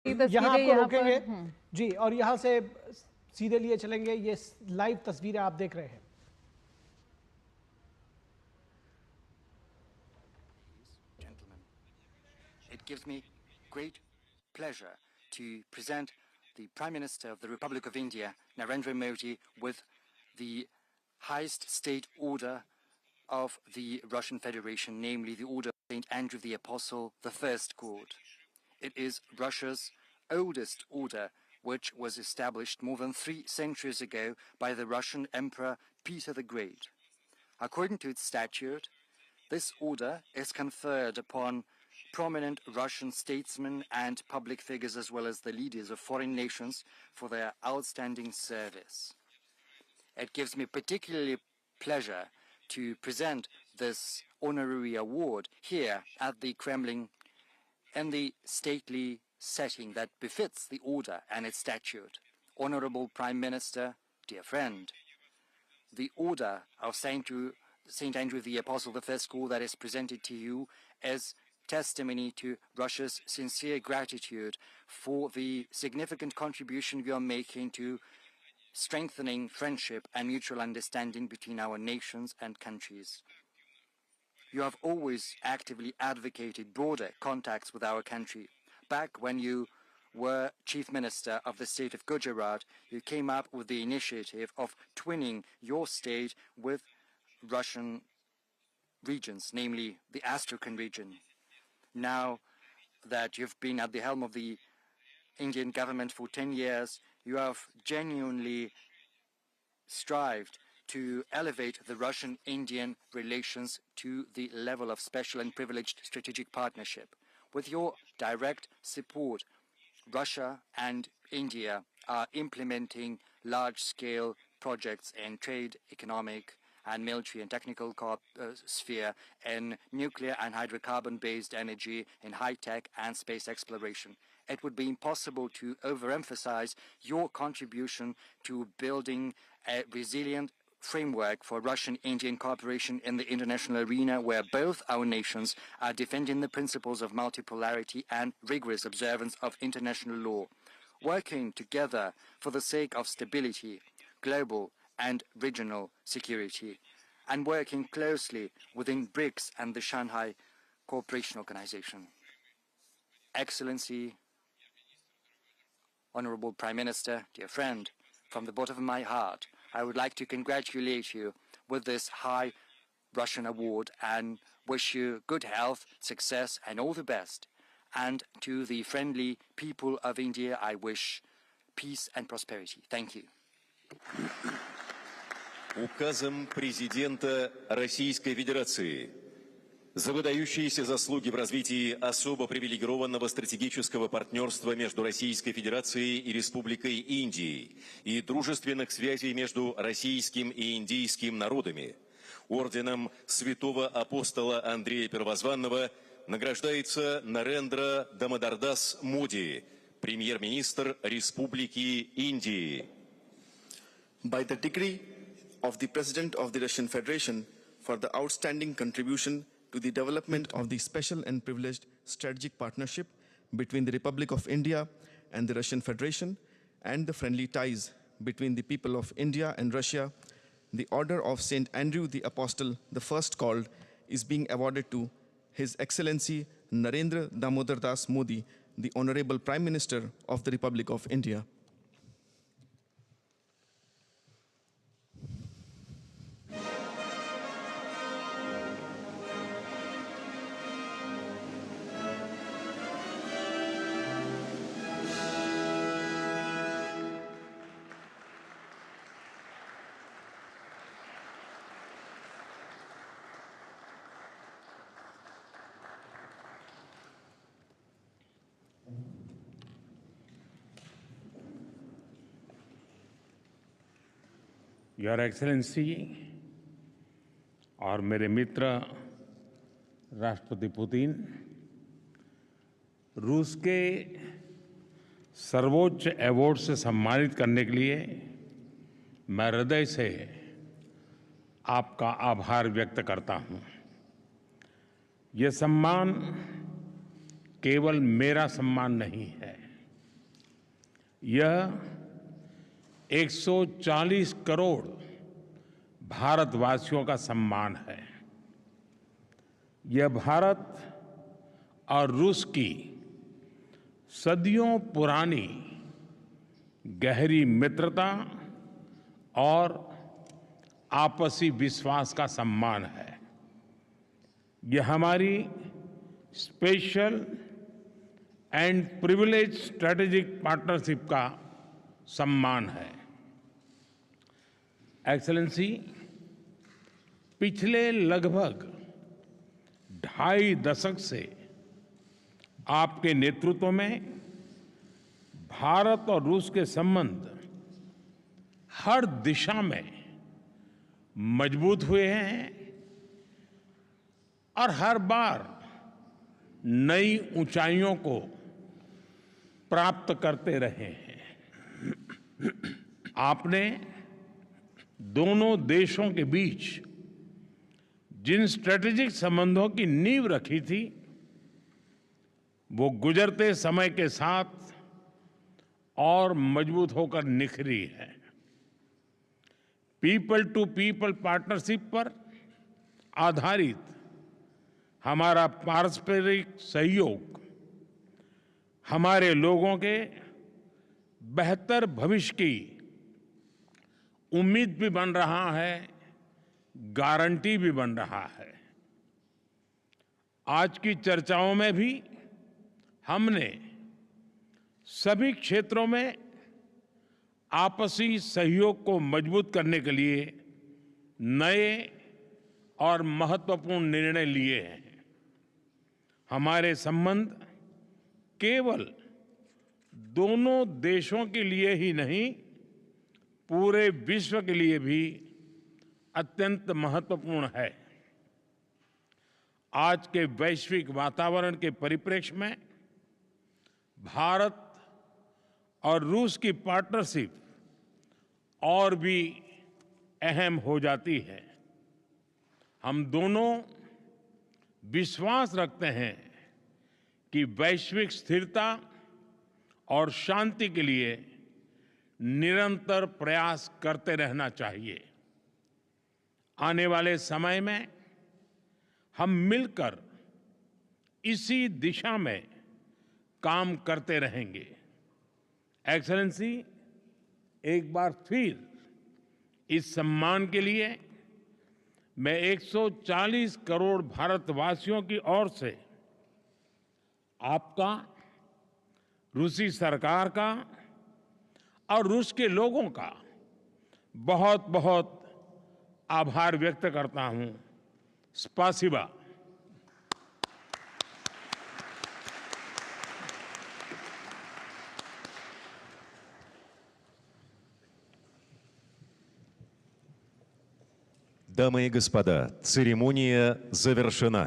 यहाँ आपको रोकेंगे जी, और यहाँ से सीधे लिए चलेंगे। ये लाइव तस्वीरें आप देख रहे हैं। Gentlemen, it gives me great pleasure to present the Prime Minister of the Republic of India, Narendra Modi, with the highest state order of the Russian Federation, namely the Order of St. Andrew the Apostle, the First Court. It is Russia's oldest order, which was established more than 3 centuries ago by the Russian Emperor Peter the Great. According to its statute, this order is conferred upon prominent Russian statesmen and public figures, as well as the leaders of foreign nations, for their outstanding service. It gives me particularly pleasure to present this honorary award here at the Kremlin in the stately setting that befits the order and its statute. Honorable Prime Minister, dear friend, the order of St. Andrew the Apostle, the First Court, that is presented to you is testimony to Russia's sincere gratitude for the significant contribution you are making to strengthening friendship and mutual understanding between our nations and countries. You have always actively advocated broader contacts with our country. Back when you were Chief Minister of the state of Gujarat, you came up with the initiative of twinning your state with Russian regions, namely the Astrakhan region. Now that you've been at the helm of the Indian government for 10 years, you have genuinely strived to elevate the Russian-Indian relations to the level of special and privileged strategic partnership. With your direct support, Russia and India are implementing large-scale projects in trade, economic, and military and technical sphere, in nuclear and hydrocarbon-based energy, in high-tech and space exploration. It would be impossible to overemphasize your contribution to building a resilient framework for Russian-Indian cooperation in the international arena, where both our nations are defending the principles of multipolarity and rigorous observance of international law, working together for the sake of stability, global and regional security, and working closely within BRICS and the Shanghai Cooperation Organization. Excellency, Honorable Prime Minister, dear friend, from the bottom of my heart, I would like to congratulate you with this high Russian award and wish you good health, success, and all the best. And to the friendly people of India, I wish peace and prosperity. Thank you. Указом президента Российской Федерации за выдающиеся заслуги в развитии особо привилегированного стратегического партнерства между Российской Федерацией и Республикой Индии и дружественных связей между российским и индийским народами, орденом Святого Апостола Андрея Первозванного награждается Нарендра Дамодардас Моди, премьер-министр Республики Индии. By the decree of the President of the Russian Federation for the outstanding contribution to the development of the special and privileged strategic partnership between the Republic of India and the Russian Federation, and the friendly ties between the people of India and Russia, the Order of St. Andrew the Apostle, the first called, is being awarded to His Excellency Narendra Damodar Das Modi, the Honorable Prime Minister of the Republic of India. Your excellency और मेरे मित्र राष्ट्रपति Putin, रूस के सर्वोच्च award से सम्मानित करने के लिए मैं हृदय से आपका आभार व्यक्त करता हूं। यह सम्मान केवल मेरा सम्मान नहीं है, यह 140 करोड़ भारतवासियों का सम्मान है। यह भारत और रूस की सदियों पुरानी गहरी मित्रता और आपसी विश्वास का सम्मान है। यह हमारी special and privilege strategic partnership का सम्मान है। एक्सेलेंसी, पिछले लगभग 2.5 दशक से आपके नेतृत्व में भारत और रूस के संबंध हर दिशा में मजबूत हुए हैं और हर बार नई ऊंचाइयों को प्राप्त करते रहे हैं। आपने दोनों देशों के बीच जिन स्ट्रेटेजिक संबंधों की नींव रखी थी, वो गुजरते समय के साथ और मजबूत होकर निखरी है। पीपल टू पीपल पार्टनरशिप पर आधारित हमारा पारस्परिक सहयोग हमारे लोगों के बेहतर भविष्य की उम्मीद भी बन रहा है, गारंटी भी बन रहा है। आज की चर्चाओं में भी हमने सभी क्षेत्रों में आपसी सहयोग को मजबूत करने के लिए नए और महत्वपूर्ण निर्णय लिए हैं। हमारे संबंध केवल दोनों देशों के लिए ही नहीं, पूरे विश्व के लिए भी अत्यंत महत्वपूर्ण है। आज के वैश्विक वातावरण के परिप्रेक्ष्य में भारत और रूस की पार्टनरशिप और भी अहम हो जाती है। हम दोनों विश्वास रखते हैं कि वैश्विक स्थिरता और शांति के लिए निरंतर प्रयास करते रहना चाहिए। आने वाले समय में हम मिलकर इसी दिशा में काम करते रहेंगे। एक्सेलेंसी, एक बार फिर इस सम्मान के लिए मैं 140 करोड़ भारतवासियों की ओर से आपका, रूसी सरकार का और रूस के लोगों का बहुत बहुत आभार व्यक्त करता हूं। स्पासिबा। Дамы и господа, церемония завершена.